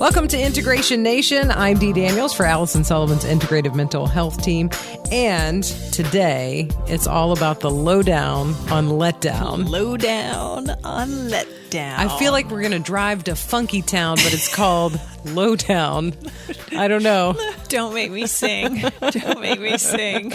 Welcome to Integration Nation. I'm Dee Daniels for Allison Sullivan's Integrative Mental Health Team. And today, it's all about the lowdown on letdown. Lowdown on letdown. I feel like we're going to drive to Funky Town, but it's called Lowdown. I don't know. Don't make me sing. Don't make me sing.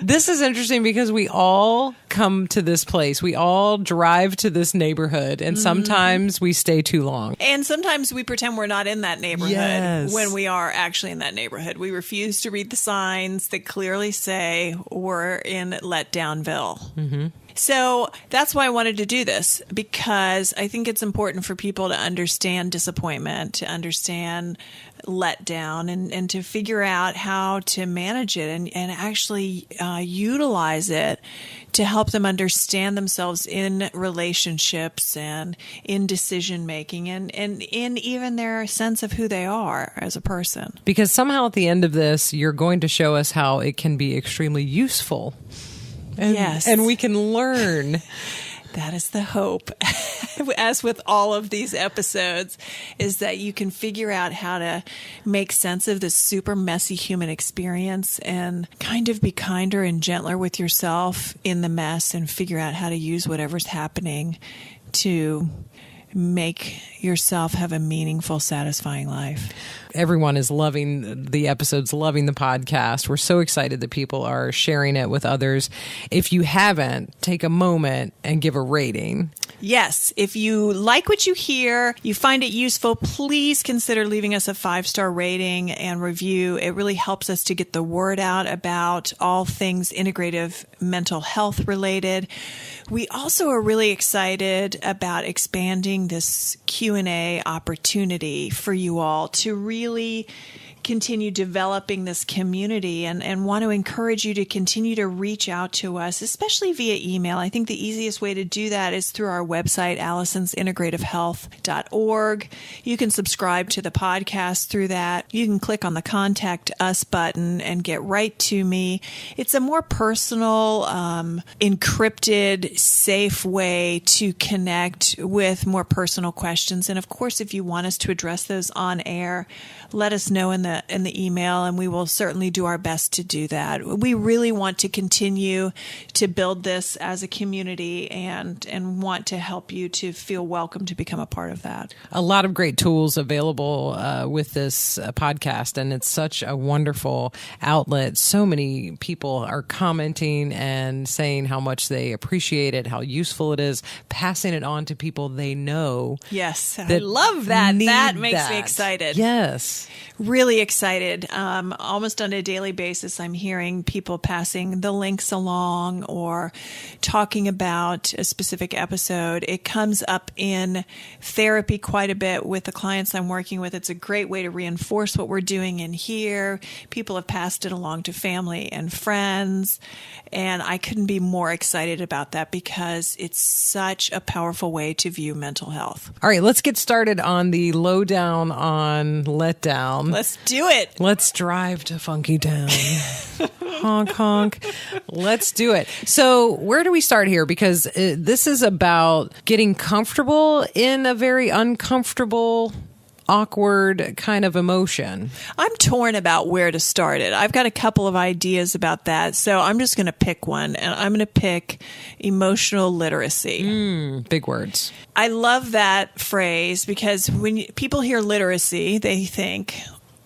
This is interesting because we all come to this place. We all drive to this neighborhood, and sometimes we stay too long. And sometimes we pretend we're not in that neighborhood when we are actually in that neighborhood. We refuse to read the signs that clearly say we're in Letdownville. Mm-hmm. So that's why I wanted to do this, because I think it's important for people to understand disappointment, to understand letdown, and to figure out how to manage it and actually utilize it to help them understand themselves in relationships and in decision making and in even their sense of who they are as a person. Because somehow at the end of this, you're going to show us how it can be extremely useful. And we can learn. That is the hope, as with all of these episodes, is that you can figure out how to make sense of this super messy human experience and kind of be kinder and gentler with yourself in the mess and figure out how to use whatever's happening to make yourself have a meaningful, satisfying life. Everyone is loving the episodes, loving the podcast. We're so excited that people are sharing it with others. If you haven't, take a moment and give a rating. Yes. If you like what you hear, you find it useful, please consider leaving us a 5-star rating and review. It really helps us to get the word out about all things integrative mental health related. We also are really excited about expanding this Q&A opportunity for you all to really continue developing this community and want to encourage you to continue to reach out to us, especially via email. I think the easiest way to do that is through our website, allisonsintegrativehealth.org. You can subscribe to the podcast through that. You can click on the Contact Us button and get right to me. It's a more personal, encrypted, safe way to connect with more personal questions. And of course, if you want us to address those on air, let us know in the email, and we will certainly do our best to do that. We really want to continue to build this as a community and want to help you to feel welcome to become a part of that. A lot of great tools available with this podcast, and it's such a wonderful outlet. So many people are commenting and saying how much they appreciate it, how useful it is, passing it on to people they know. Yes, I love that. That makes me excited. Yes. Really excited. Almost on a daily basis, I'm hearing people passing the links along or talking about a specific episode. It comes up in therapy quite a bit with the clients I'm working with. It's a great way to reinforce what we're doing in here. People have passed it along to family and friends, and I couldn't be more excited about that because it's such a powerful way to view mental health. All right, let's get started on the lowdown on letdown. Let's do it. Let's drive to Funky Town. Honk, honk. Let's do it. So where do we start here? Because this is about getting comfortable in a very uncomfortable, awkward kind of emotion. I'm torn about where to start it. I've got a couple of ideas about that. So I'm just going to pick one, and I'm going to pick emotional literacy. Big words. I love that phrase because when people hear literacy, they think,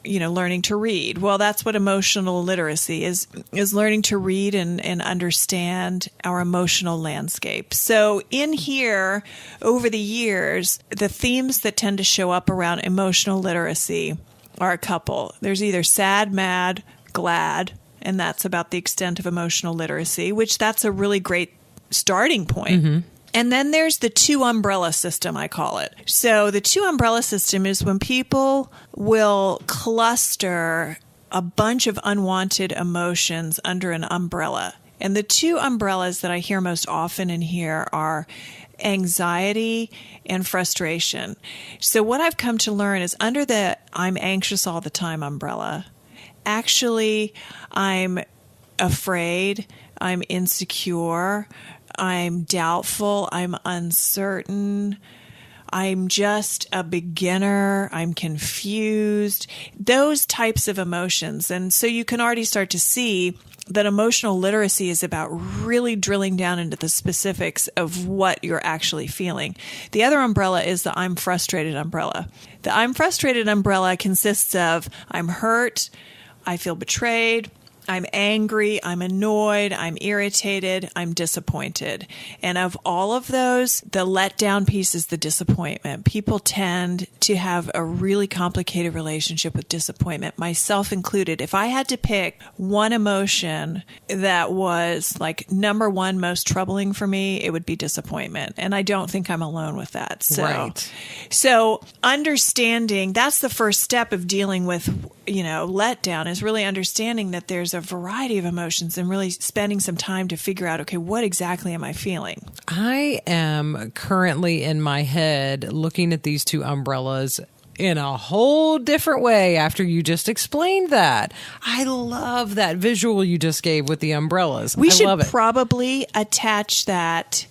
learning to read. Well, that's what emotional literacy is learning to read and understand our emotional landscape. So in here, over the years, the themes that tend to show up around emotional literacy are a couple. There's either sad, mad, glad, and that's about the extent of emotional literacy, which that's a really great starting point. Mm-hmm. And then there's the 2 umbrella system, I call it. So the 2 umbrella system is when people will cluster a bunch of unwanted emotions under an umbrella. And the 2 umbrellas that I hear most often in here are anxiety and frustration. So what I've come to learn is under the I'm anxious all the time umbrella, actually I'm afraid, I'm insecure, I'm doubtful, I'm uncertain, I'm just a beginner. I'm confused. Those types of emotions. And so you can already start to see that emotional literacy is about really drilling down into the specifics of what you're actually feeling. The other umbrella is the I'm frustrated umbrella. The I'm frustrated umbrella consists of I'm hurt, I feel betrayed, I'm angry, I'm annoyed, I'm irritated, I'm disappointed. And of all of those, the letdown piece is the disappointment. People tend to have a really complicated relationship with disappointment, myself included. If I had to pick one emotion that was like number one most troubling for me, it would be disappointment. And I don't think I'm alone with that. So understanding, that's the first step of dealing with, letdown, is really understanding that there's a variety of emotions and really spending some time to figure out, okay, what exactly am I feeling? I am currently in my head looking at these two umbrellas in a whole different way after you just explained that. I love that visual you just gave with the umbrellas. We I should love it. probably attach that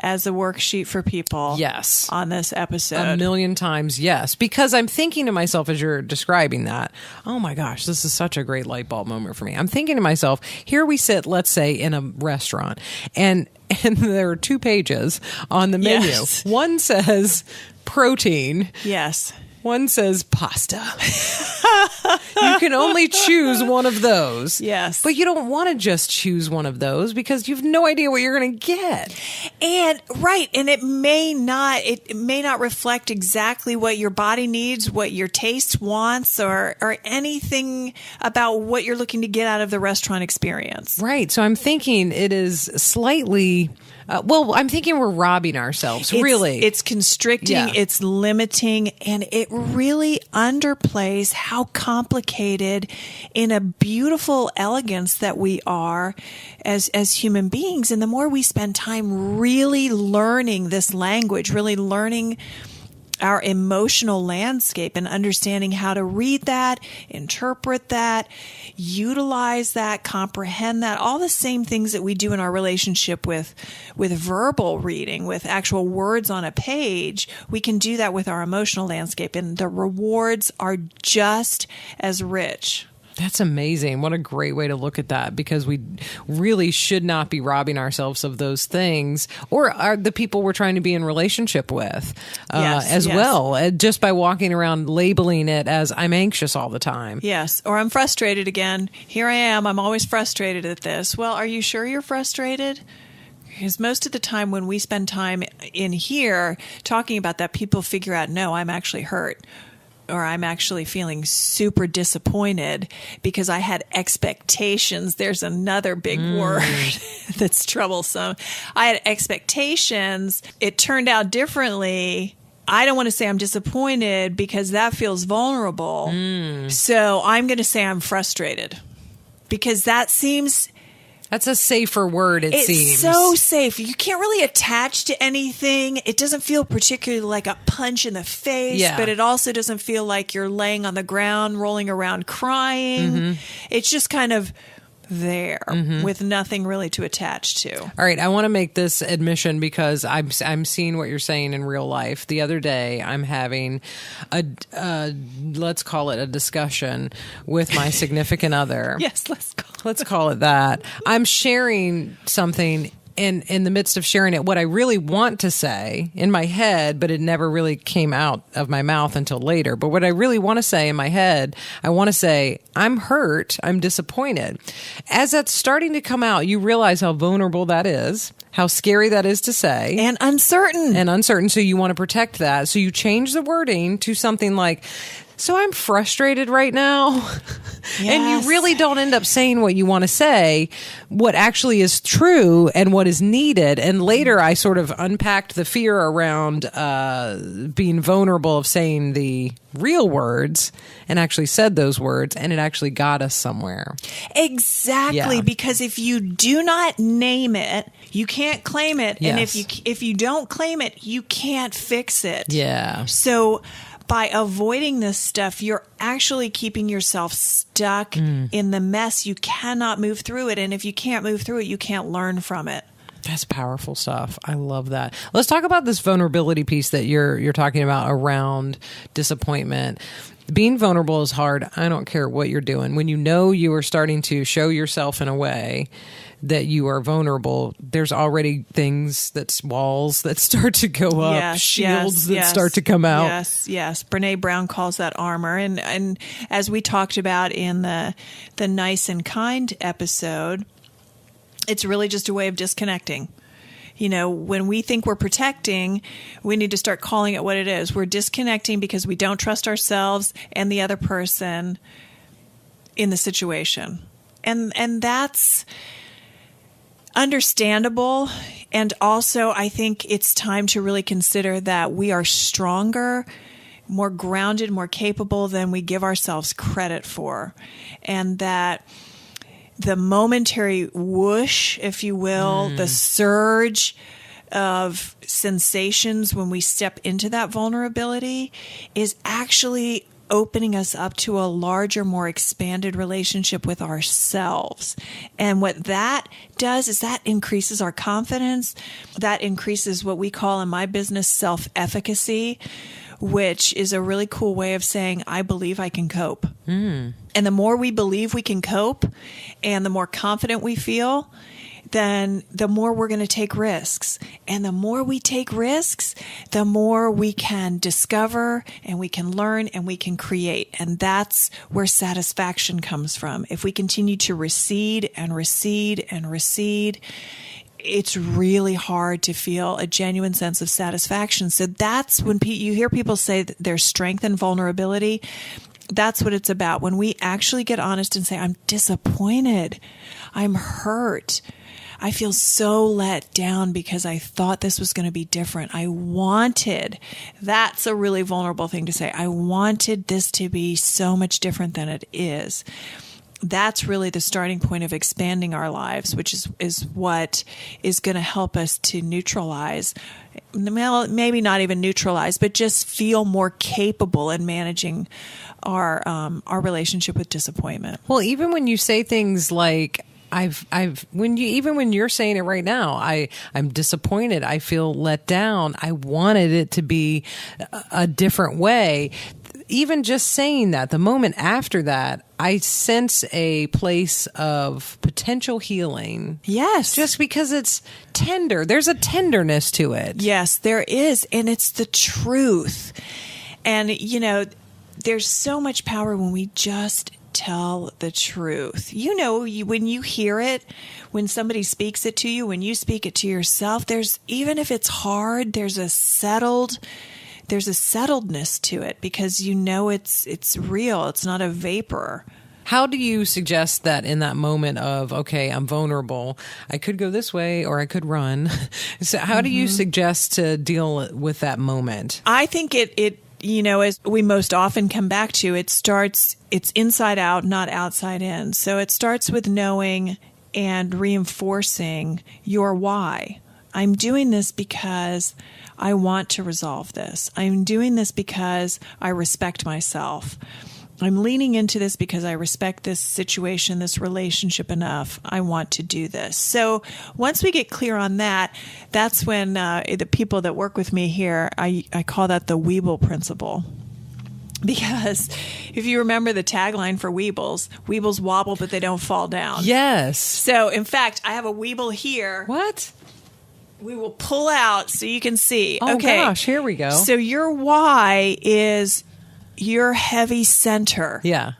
as a worksheet for people. Yes. On this episode. A million times, yes. Because I'm thinking to myself as you're describing that, oh my gosh, this is such a great light bulb moment for me. I'm thinking to myself, here we sit, let's say, in a restaurant, and there are 2 pages on the menu. Yes. One says protein. Yes. One says pasta. You can only choose one of those. Yes. But you don't want to just choose one of those because you have no idea what you're going to get. And it may not reflect exactly what your body needs, what your taste wants, or anything about what you're looking to get out of the restaurant experience. Right. So I'm thinking it is slightly I'm thinking we're robbing ourselves, really. It's constricting, It's limiting, and it really underplays how complicated in a beautiful elegance that we are as human beings. And the more we spend time really learning this language, really learning our emotional landscape and understanding how to read that, interpret that, utilize that, comprehend that, all the same things that we do in our relationship with verbal reading, with actual words on a page, we can do that with our emotional landscape, and the rewards are just as rich. That's amazing. What a great way to look at that, because we really should not be robbing ourselves of those things, or are the people we're trying to be in relationship with well, just by walking around labeling it as I'm anxious all the time. Yes. Or I'm frustrated again. Here I am. I'm always frustrated at this. Well, are you sure you're frustrated? Because most of the time when we spend time in here talking about that, people figure out, no, I'm actually hurt. Or I'm actually feeling super disappointed because I had expectations. There's another big word that's troublesome. I had expectations. It turned out differently. I don't want to say I'm disappointed because that feels vulnerable. So I'm going to say I'm frustrated because that seems... That's a safer word, it seems. It's so safe. You can't really attach to anything. It doesn't feel particularly like a punch in the face, but it also doesn't feel like you're laying on the ground, rolling around crying. It's just kind of there with nothing really to attach to. All right, I want to make this admission because I'm seeing what you're saying in real life. The other day, I'm having let's call it a discussion with my significant other. Yes, let's call it that. I'm sharing something. In the midst of sharing it, what I really want to say in my head, but it never really came out of my mouth until later. But what I really want to say in my head, I want to say, I'm hurt, I'm disappointed. As that's starting to come out, you realize how vulnerable that is, how scary that is to say. And uncertain. So you want to protect that. So you change the wording to something like, so I'm frustrated right now. Yes. And you really don't end up saying what you want to say, what actually is true and what is needed. And later I sort of unpacked the fear around being vulnerable of saying the real words and actually said those words, and it actually got us somewhere. Exactly. Yeah. Because if you do not name it, you can't claim it. Yes. And if you don't claim it, you can't fix it. Yeah. So by avoiding this stuff, you're actually keeping yourself stuck in the mess. You cannot move through it. And if you can't move through it, you can't learn from it. That's powerful stuff. I love that. Let's talk about this vulnerability piece that you're talking about around disappointment. Being vulnerable is hard. I don't care what you're doing. When you know you are starting to show yourself in a way that you are vulnerable, there's already things that's walls that start to go up, shields that start to come out. Yes. Brene Brown calls that armor. And as we talked about in the Nice and Kind episode, it's really just a way of disconnecting. When we think we're protecting, we need to start calling it what it is. We're disconnecting because we don't trust ourselves and the other person in the situation. And that's understandable. And also, I think it's time to really consider that we are stronger, more grounded, more capable than we give ourselves credit for. And that the momentary whoosh, if you will, the surge of sensations when we step into that vulnerability is actually opening us up to a larger, more expanded relationship with ourselves. And what that does is that increases our confidence. That increases what we call in my business self-efficacy, which is a really cool way of saying, I believe I can cope. And the more we believe we can cope and the more confident we feel, then the more we're going to take risks. And the more we take risks, the more we can discover and we can learn and we can create. And that's where satisfaction comes from. If we continue to recede and recede and recede, it's really hard to feel a genuine sense of satisfaction. So that's when you hear people say that there's strength in vulnerability. That's what it's about. When we actually get honest and say, I'm disappointed, I'm hurt, I feel so let down because I thought this was going to be different. That's a really vulnerable thing to say. I wanted this to be so much different than it is. That's really the starting point of expanding our lives, which is what is going to help us to neutralize, maybe not even neutralize, but just feel more capable in managing our relationship with disappointment. Well, even when you say things like, when you're saying it right now, I'm disappointed. I feel let down. I wanted it to be a different way. Even just saying that, the moment after that, I sense a place of potential healing. Yes. Just because it's tender. There's a tenderness to it. Yes, there is. And it's the truth. And, there's so much power when we just tell the truth. When you hear it, when somebody speaks it to you, when you speak it to yourself, even if it's hard, there's a settledness to it because it's real. It's not a vapor. How do you suggest that in that moment of, okay, I'm vulnerable, I could go this way or I could run. So how do you suggest to deal with that moment? I think it as we most often come back to, it's inside out, not outside in. So it starts with knowing and reinforcing your why. I'm doing this because I want to resolve this. I'm doing this because I respect myself. I'm leaning into this because I respect this situation, this relationship enough. I want to do this. So once we get clear on that, that's when the people that work with me here, I call that the Weeble principle. Because if you remember the tagline for Weebles wobble, but they don't fall down. Yes. So in fact, I have a Weeble here. What? We will pull out so you can see. Oh, okay. Gosh, here we go. So your why is your heavy center. Yeah.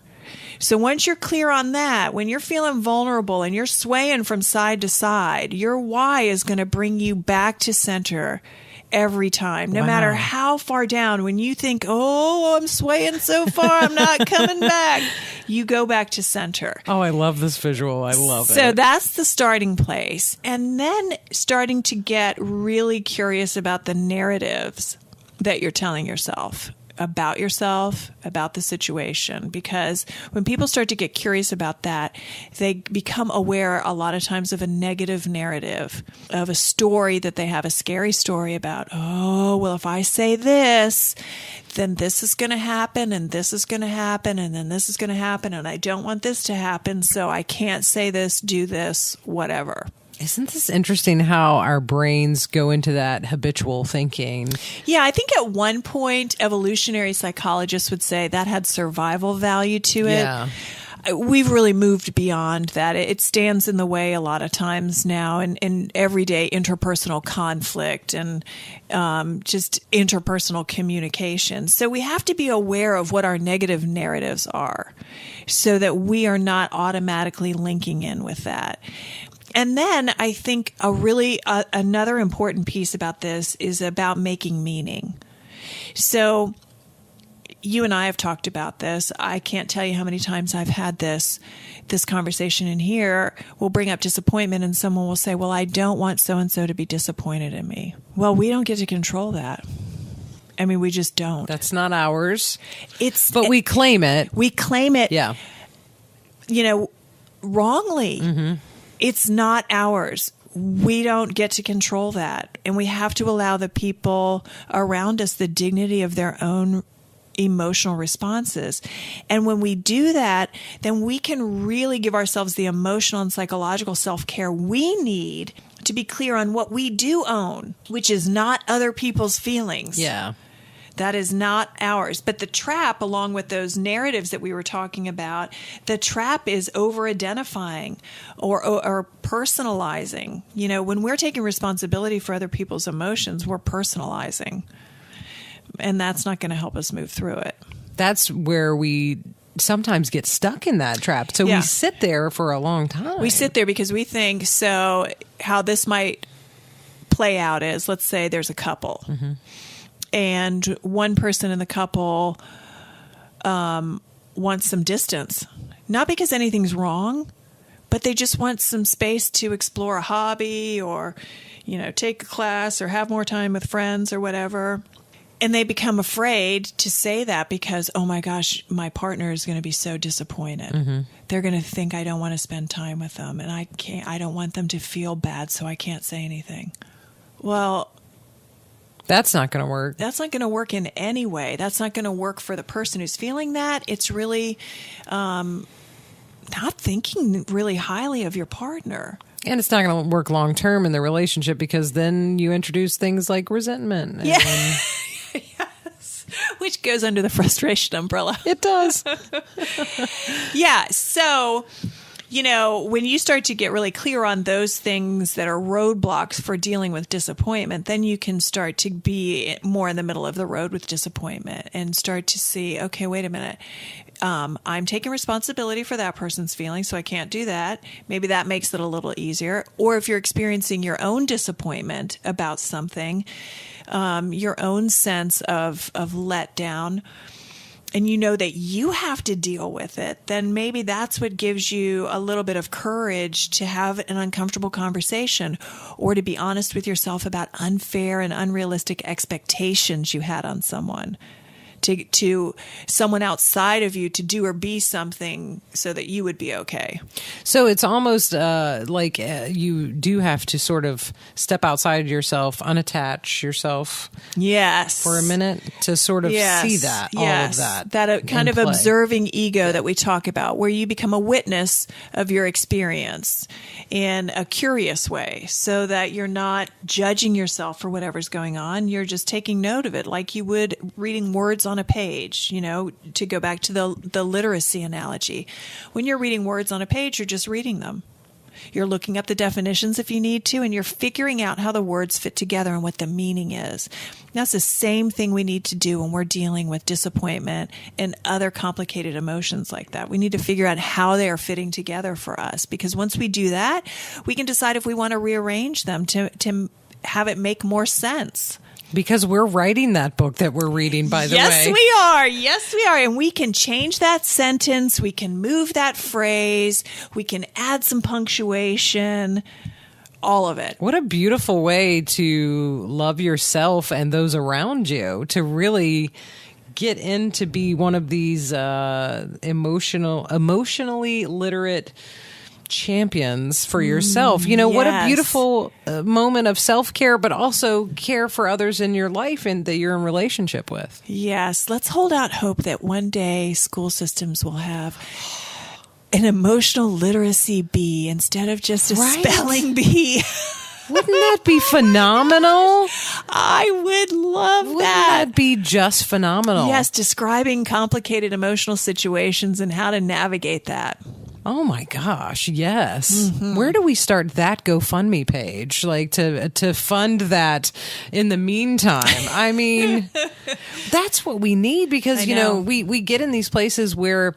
So once you're clear on that, when you're feeling vulnerable and you're swaying from side to side, your why is going to bring you back to center every time, no matter how far down. When you think, oh, I'm swaying so far, I'm not coming back, you go back to center. Oh, I love this visual. I love it. So that's the starting place. And then starting to get really curious about the narratives that you're telling yourself, about the situation. Because when people start to get curious about that, they become aware a lot of times of a negative narrative, of a story that they have, a scary story about, oh, well, if I say this, then this is going to happen, and this is going to happen, and then this is going to happen, and I don't want this to happen, so I can't say this, do this, whatever. Isn't this interesting how our brains go into that habitual thinking? Yeah, I think at one point, evolutionary psychologists would say that had survival value to it. Yeah. We've really moved beyond that. It stands in the way a lot of times now in everyday interpersonal conflict and just interpersonal communication. So we have to be aware of what our negative narratives are so that we are not automatically linking in with that. And then I think another important piece about this is about making meaning. So you and I have talked about this. I can't tell you how many times I've had this conversation in here. We'll bring up disappointment and someone will say, well, I don't want so-and-so to be disappointed in me. Well, we don't get to control that. I mean, we just don't. That's not ours. But we claim it. We claim it. Yeah. Wrongly. Mm-hmm. It's not ours. We don't get to control that. And we have to allow the people around us the dignity of their own emotional responses. And when we do that, then we can really give ourselves the emotional and psychological self-care we need to be clear on what we do own, which is not other people's feelings. Yeah. That is not ours. But the trap, along with those narratives that we were talking about, the trap is over-identifying or personalizing. When we're taking responsibility for other people's emotions, we're personalizing. And that's not going to help us move through it. That's where we sometimes get stuck in that trap. So we sit there for a long time. We sit there because we think, so how this might play out is, let's say there's a couple. Mm-hmm. And one person in the couple wants some distance. Not because anything's wrong, but they just want some space to explore a hobby or, take a class or have more time with friends or whatever. And they become afraid to say that because, oh my gosh, my partner is going to be so disappointed. Mm-hmm. They're going to think I don't want to spend time with them and I don't want them to feel bad, so I can't say anything. Well, that's not going to work. That's not going to work in any way. That's not going to work for the person who's feeling that. It's really not thinking really highly of your partner. And it's not going to work long term in the relationship because then you introduce things like resentment. Yeah. Yes. Which goes under the frustration umbrella. It does. Yeah. So, when you start to get really clear on those things that are roadblocks for dealing with disappointment, then you can start to be more in the middle of the road with disappointment and start to see, okay, wait a minute. I'm taking responsibility for that person's feelings, so I can't do that. Maybe that makes it a little easier. Or if you're experiencing your own disappointment about something, your own sense of letdown, and you know that you have to deal with it, then maybe that's what gives you a little bit of courage to have an uncomfortable conversation or to be honest with yourself about unfair and unrealistic expectations you had on someone. To someone outside of you to do or be something so that you would be okay. So it's almost like you do have to sort of step outside yourself, unattach yourself. Yes. For a minute to sort of see that, all of that. That kind of observing ego that we talk about, where you become a witness of your experience in a curious way so that you're not judging yourself for whatever's going on. You're just taking note of it like you would reading words on a page, to go back to the literacy analogy. When you're reading words on a page, you're just reading them. You're looking up the definitions if you need to, and you're figuring out how the words fit together and what the meaning is. That's the same thing we need to do when we're dealing with disappointment and other complicated emotions like that. We need to figure out how they are fitting together for us, because once we do that, we can decide if we want to rearrange them to have it make more sense. Because we're writing that book that we're reading, by the way. Yes, we are. Yes, we are. And we can change that sentence. We can move that phrase. We can add some punctuation. All of it. What a beautiful way to love yourself and those around you, to really get in to be one of these emotionally literate champions for yourself. What a beautiful moment of self-care, but also care for others in your life and that you're in relationship with. Yes. Let's hold out hope that one day school systems will have an emotional literacy bee instead of just a spelling bee. Wouldn't that be phenomenal? I would love Wouldn't that. that be just phenomenal? Yes, describing complicated emotional situations and how to navigate that. Oh my gosh, yes. Where do we start that GoFundMe page? Like to fund that in the meantime. I mean, that's what we need because, you know, we get in these places where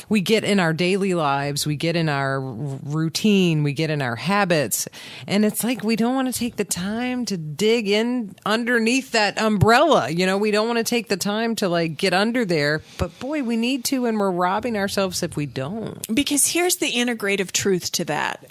we get in our daily lives, we get in our routine, we get in our habits, and it's like we don't want to take the time to dig in underneath that umbrella. You know, we don't want to take the time to like get under there, but boy, we need to, and we're robbing ourselves if we don't. Because here's the integrative truth to that.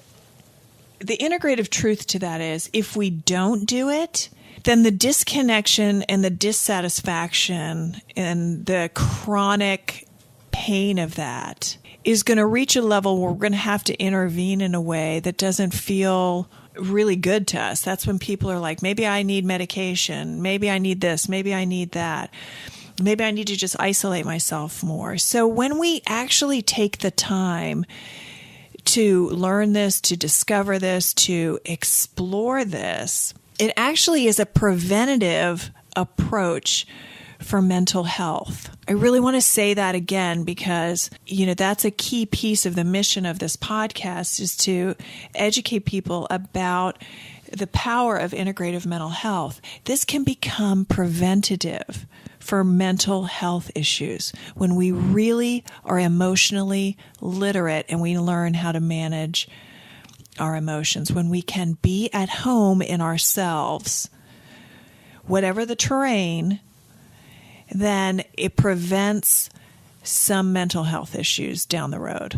The integrative truth to that is if we don't do it, then the disconnection and the dissatisfaction and the chronic pain of that is going to reach a level where we're going to have to intervene in a way that doesn't feel really good to us. That's when people are like, maybe I need medication. Maybe I need this. Maybe I need that. Maybe I need to just isolate myself more. So when we actually take the time to learn this, to discover this, to explore this, it actually is a preventative approach for mental health. I really want to say that again because, you know, that's a key piece of the mission of this podcast is to educate people about the power of integrative mental health. This can become preventative for mental health issues when we really are emotionally literate and we learn how to manage our emotions, when we can be at home in ourselves, whatever the terrain, then it prevents some mental health issues down the road.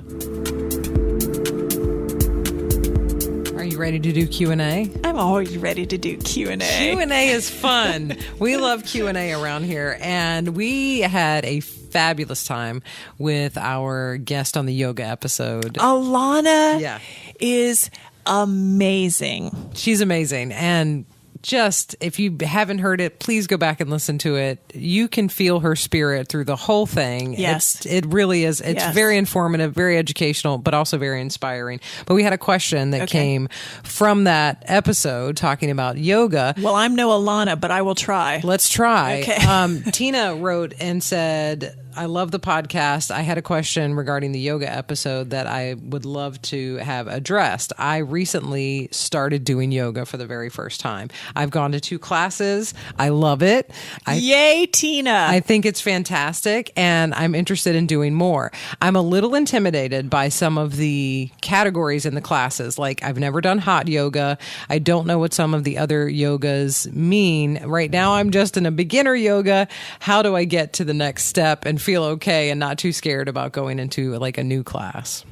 Are you ready to do Q&A? I'm always ready to do Q&A. Q&A is fun. We love Q&A around here. And we had a fabulous time with our guest on the yoga episode. Alana is amazing. She's amazing. And just, if you haven't heard it, please go back and listen to it. You can feel her spirit through the whole thing. Yes. It really is. It's very informative, very educational, but also very inspiring. But we had a question that came from that episode talking about yoga. Well, I'm no Alana, but I will try. Let's try. Okay. Tina wrote and said, I love the podcast. I had a question regarding the yoga episode that I would love to have addressed. I recently started doing yoga for the very first time. I've gone to 2 classes. I love it. Yay, Tina. I think it's fantastic, and I'm interested in doing more. I'm a little intimidated by some of the categories in the classes. Like, I've never done hot yoga. I don't know what some of the other yogas mean. Right now, I'm just in a beginner yoga. How do I get to the next step and feel okay and not too scared about going into like a new class?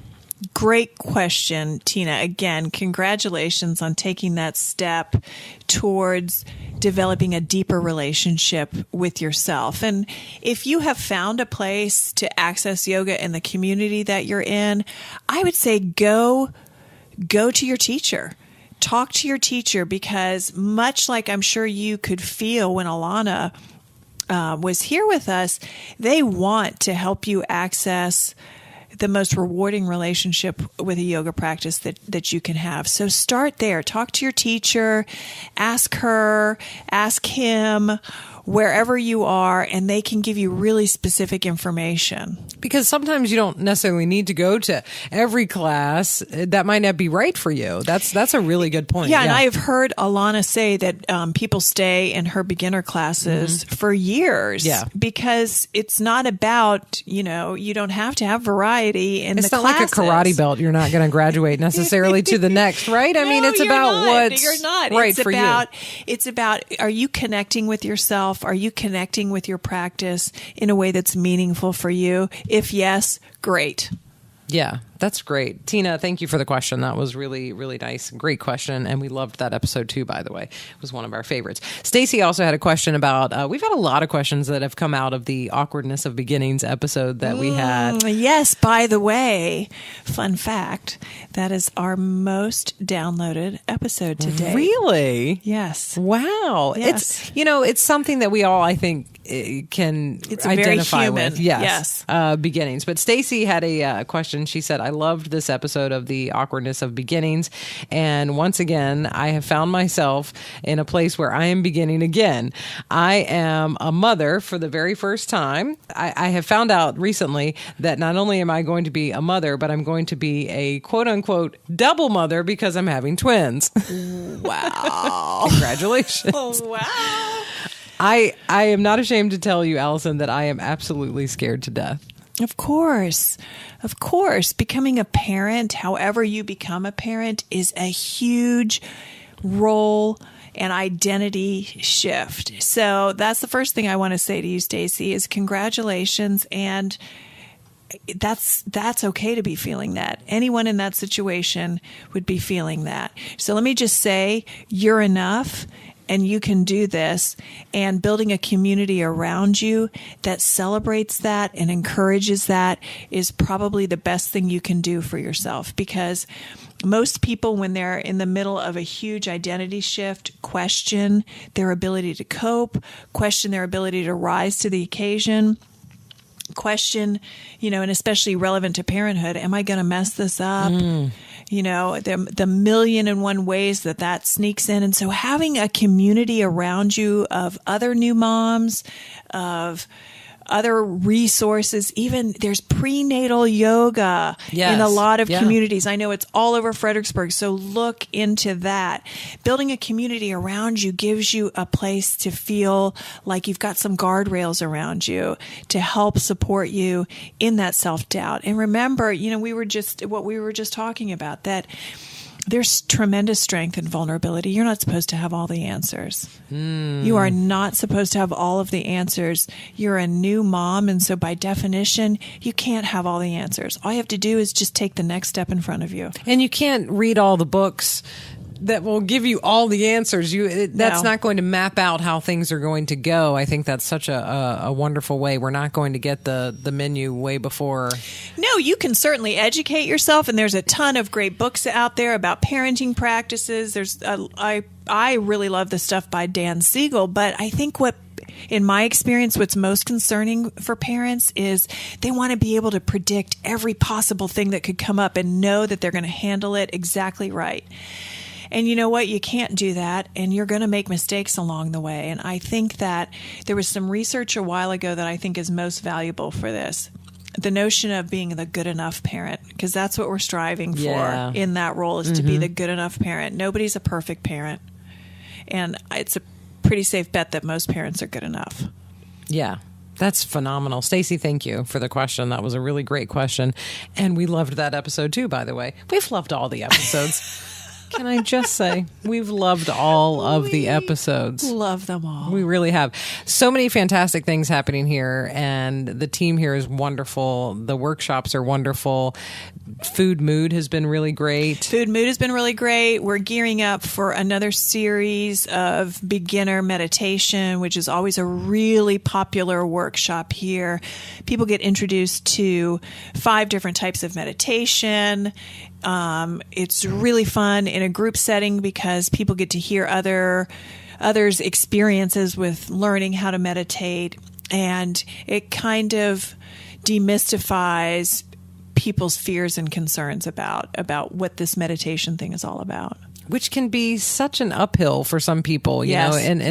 Great question, Tina. Again, congratulations on taking that step towards developing a deeper relationship with yourself. And if you have found a place to access yoga in the community that you're in, I would say go to your teacher. Talk to your teacher, because much like I'm sure you could feel when Alana was here with us, they want to help you access the most rewarding relationship with a yoga practice that you can have. So start there. Talk to your teacher, ask her, ask him, wherever you are, and they can give you really specific information. Because sometimes you don't necessarily need to go to every class. That might not be right for you. That's a really good point. Yeah, and I have heard Alana say that people stay in her beginner classes for years. Yeah. Because it's not about, you don't have to have variety in the classes. It's not like a karate belt. You're not going to graduate necessarily to the next, right? I mean, it's about what's right for you. It's about, are you connecting with yourself? Are you connecting with your practice in a way that's meaningful for you? If yes, great. Yeah, that's great. Tina, thank you for the question. That was really, really nice. Great question. And we loved that episode too, by the way. It was one of our favorites. Stacy also had a question about, we've had a lot of questions that have come out of the Awkwardness of Beginnings episode that we had. Yes, by the way, fun fact, that is our most downloaded episode today. Really? Yes. Wow. Yes. It's something that we all, I think, can it's identify very human. with. Yes. Beginnings. But Stacy had a question. She said, I I loved this episode of The Awkwardness of Beginnings. And once again, I have found myself in a place where I am beginning again. I am a mother for the very first time. I have found out recently that not only am I going to be a mother, but I'm going to be a quote unquote double mother because I'm having twins. Wow. Congratulations. Oh, wow. I am not ashamed to tell you, Allison, that I am absolutely scared to death. Of course. Of course. Becoming a parent, however you become a parent, is a huge role and identity shift. So that's the first thing I want to say to you, Stacey, is congratulations. And that's okay to be feeling that. Anyone in that situation would be feeling that. So let me just say, you're enough. And you can do this, and building a community around you that celebrates that and encourages that is probably the best thing you can do for yourself, because most people, when they're in the middle of a huge identity shift, question their ability to cope, question their ability to rise to the occasion, question, and especially relevant to parenthood, am I going to mess this up? The million and one ways that sneaks in. And so having a community around you of other new moms, of other resources, even there's prenatal yoga in a lot of communities. I know it's all over Fredericksburg. So look into that. Building a community around you gives you a place to feel like you've got some guardrails around you to help support you in that self-doubt. And remember, we were just talking about that. There's tremendous strength and vulnerability. You're not supposed to have all the answers. You are not supposed to have all of the answers. You're a new mom, and so by definition, you can't have all the answers. All you have to do is just take the next step in front of you. And you can't read all the books that will give you all the answers. That's not going to map out how things are going to go. I think that's such a wonderful way. We're not going to get the menu way before. No, you can certainly educate yourself, and there's a ton of great books out there about parenting practices. I really love the stuff by Dan Siegel, but I think in my experience, what's most concerning for parents is they want to be able to predict every possible thing that could come up and know that they're going to handle it exactly right. And you know what? You can't do that, and you're going to make mistakes along the way. And I think that there was some research a while ago that I think is most valuable for this. The notion of being the good enough parent, because that's what we're striving for in that role, is to be the good enough parent. Nobody's a perfect parent. And it's a pretty safe bet that most parents are good enough. Yeah. That's phenomenal. Stacey, thank you for the question. That was a really great question. And we loved that episode too, by the way. We've loved all the episodes. Can I just say, we've loved all of the episodes. Love them all. We really have. So many fantastic things happening here, and the team here is wonderful. The workshops are wonderful. Food Mood has been really great. Food Mood has been really great. We're gearing up for another series of beginner meditation, which is always a really popular workshop here. People get introduced to 5 different types of meditation. It's really fun in a group setting because people get to hear others' experiences with learning how to meditate, and it kind of demystifies people's fears and concerns about what this meditation thing is all about. Which can be such an uphill for some people, you know, and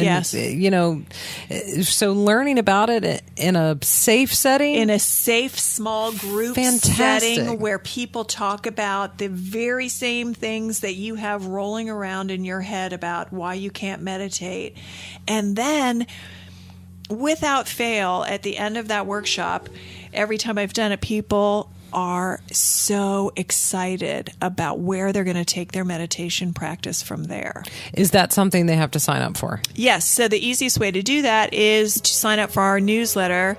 so learning about it in a safe setting, in a safe, small group setting where people talk about the very same things that you have rolling around in your head about why you can't meditate. And then without fail, at the end of that workshop, every time I've done it, people are so excited about where they're going to take their meditation practice from there. Is that something they have to sign up for? Yes. So the easiest way to do that is to sign up for our newsletter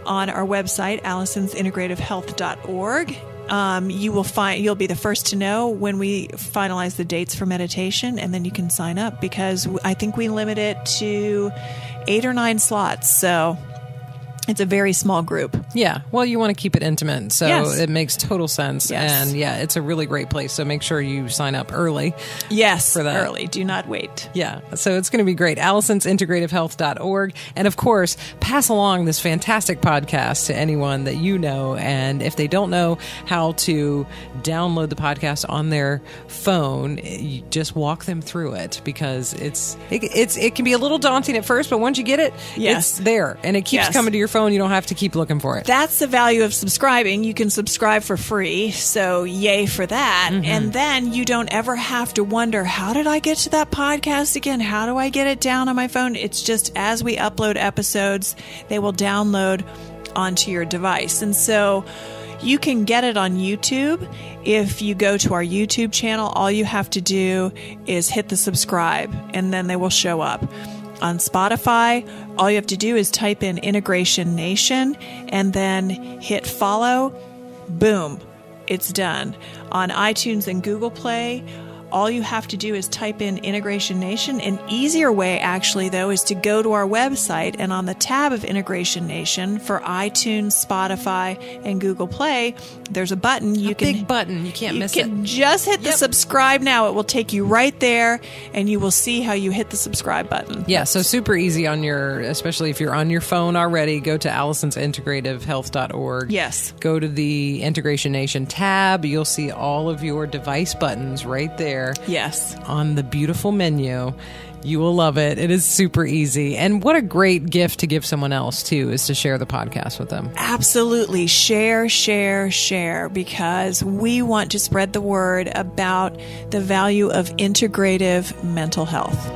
on our website, allisonsintegrativehealth.org. You'll be the first to know when we finalize the dates for meditation, and then you can sign up, because I think we limit it to 8 or 9 slots. So It's a very small group. Yeah. Well, you want to keep it intimate. So Yes. it makes total sense. Yes. And yeah, it's a really great place. So make sure you sign up early. Yes, for that. early. Do not wait. Yeah. So it's going to be great. Allison'sIntegrativeHealth.org. And of course, pass along this fantastic podcast to anyone that you know. And if they don't know how to download the podcast on their phone, you just walk them through it, because it can be a little daunting at first, but once you get it, Yes. it's there and it keeps Yes. coming to your phone. You don't have to keep looking for it. That's the value of subscribing. You can subscribe for free, so yay for that. And then you don't ever have to wonder, how did I get to that podcast again? How do I get it down on my phone? It's just as we upload episodes, they will download onto your device. And so you can get it on YouTube. If you go to our YouTube channel, all you have to do is hit the subscribe, and then they will show up. On Spotify, all you have to do is type in Integration Nation and then hit follow. Boom, it's done. On iTunes and Google Play, all you have to do is type in Integration Nation. An easier way, actually, though, is to go to our website, and on the tab of Integration Nation for iTunes, Spotify, and Google Play, there's a button. Big button. You can't miss You it. can just hit the Yep. subscribe now. It will take you right there, and you will see how you hit the subscribe button. Yeah, so super easy on especially if you're on your phone already, go to Allison'sIntegrativeHealth.org. Yes. Go to the Integration Nation tab. You'll see all of your device buttons right there Yes. on the beautiful menu. You will love it. It is super easy. And what a great gift to give someone else, too, is to share the podcast with them. Absolutely. Share, share, share, because we want to spread the word about the value of integrative mental health.